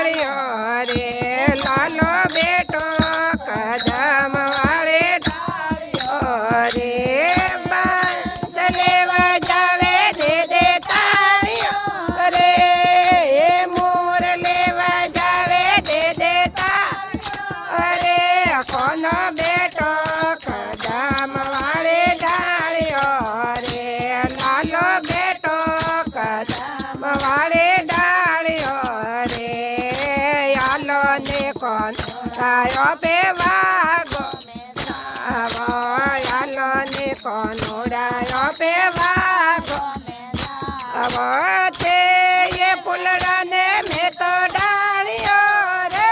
ડાળીઓ રે લાલો બેટો કદમ વાળે ડાળીઓ રે બાંધ લેવા જાવે દે તાળીઓ રે મોર લેવા જાવે દે તાળીઓ રે કોનો બેટો કદમ વાળે ડાળીઓ રે લાલો બેટો કદમ વાળે ડાળીઓ રે આલો ને કોણ તાયો પે વાગો આલો ને કોણ ઉડાયો પે વાગો છે એ ફૂલડા ને મેં તો ડાળીઓ રે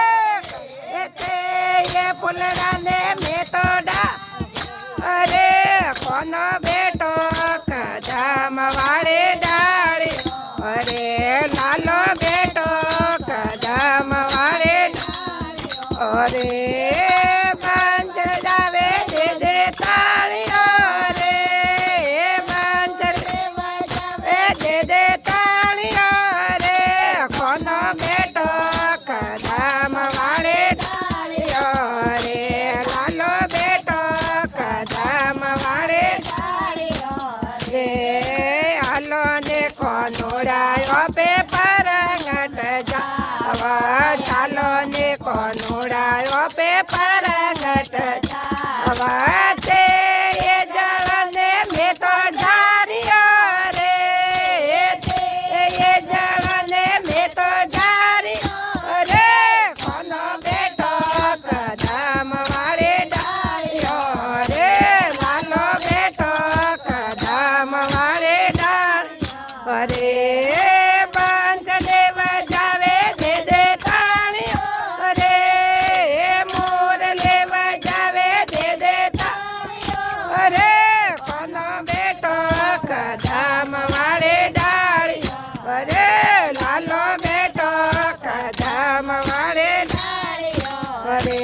એ ફૂલડા ને મેં તો અરે કોનો બેટો કદમ વાળે ડાળી અરે લાલો બેટો કદમ વાળે અરે બંધ જાવે દે તાળીઓ રે બંધ જાવે દે તાળીઓ રે કોનો બેટો કદમ વાળે ડાળીઓ રે લાલો બેટો કદમ વાળે રે આલો ને કોનુડાયો પે પરગટ જાવા ચાલો ને કોનુડાયો પે પરગટ જાવા તે એ જળને મેં તો જારીઓ રે એ જળને મેં તો જારીઓ રે કોનો બેટો કદમ વાળે ડાળીઓ રે લાલો બેટો કદમ વાળે ડાળીઓ રે બંધ લેવા જાવે દે તાળીઓ રે મોર લેવા જાવે દે તાળીઓ રે કોનો બેટો કદમ વાળે ડાળીઓ રે લાલો બેટો કદમ વાળે ડાળીઓ રે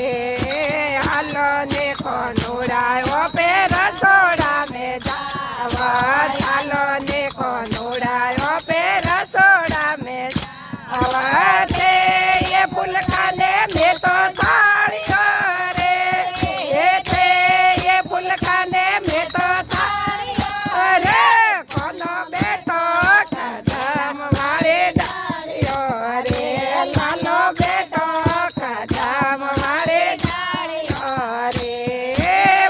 આલો ને કોનુડાયો પે રસોડા મે જાવા ચાલો ને કોનુડાયો પે રસોડા મે જાવા તે એ ફૂલકા ને મેં તો થાળીઓ રે એ ફૂલકા ને મેં તો થાળીઓ રે કોનો બેટો કદમ વાળે ડાળીઓ રે લાલો બેટો કદમ વાળે ડાળીઓ રે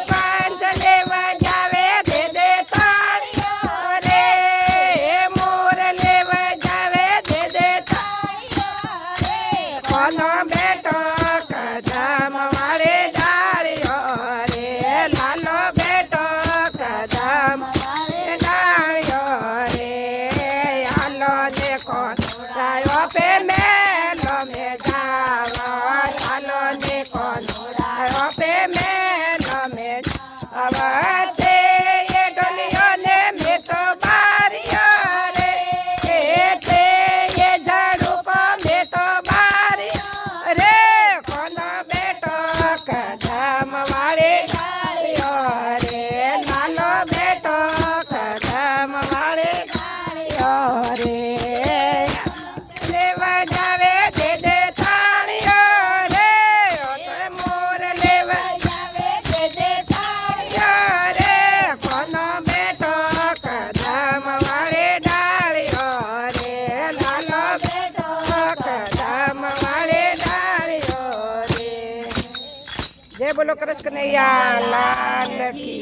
બંધ લેવા જાવે દે તાળીઓ રે મોર લેવા જાવે દે તાળીઓ રે કોનો બેટો કદમ વાળે ડાળીઓ રે લાલો બેટો કદમ વાળે ડાળીઓ રે આલો ને કોનુડાયો પે મેલો મે જાવા આલો ને કોનુડાયો પે મેલો મે જાવા તે એ ડોલીઓ ને મેં તો બારીઓ રે તે એ ઝાડુકો મેં તો બારીઓ રે કોનો બેટો કદમ વાળે ડાળીઓ રે લાલો બેટો કદમ વાળે ડાળીઓ રે લેવા જાવે દે તાળીઓ રે મોર લેવા જાવે દે તાળીઓ રે કોનો બેટો કદમ વાળે ડાળીઓ રે લાલો બેટો કદમ વાળે ડાળીઓ રે જય બોલો કૃષ્ણ કનૈયા લાલ કી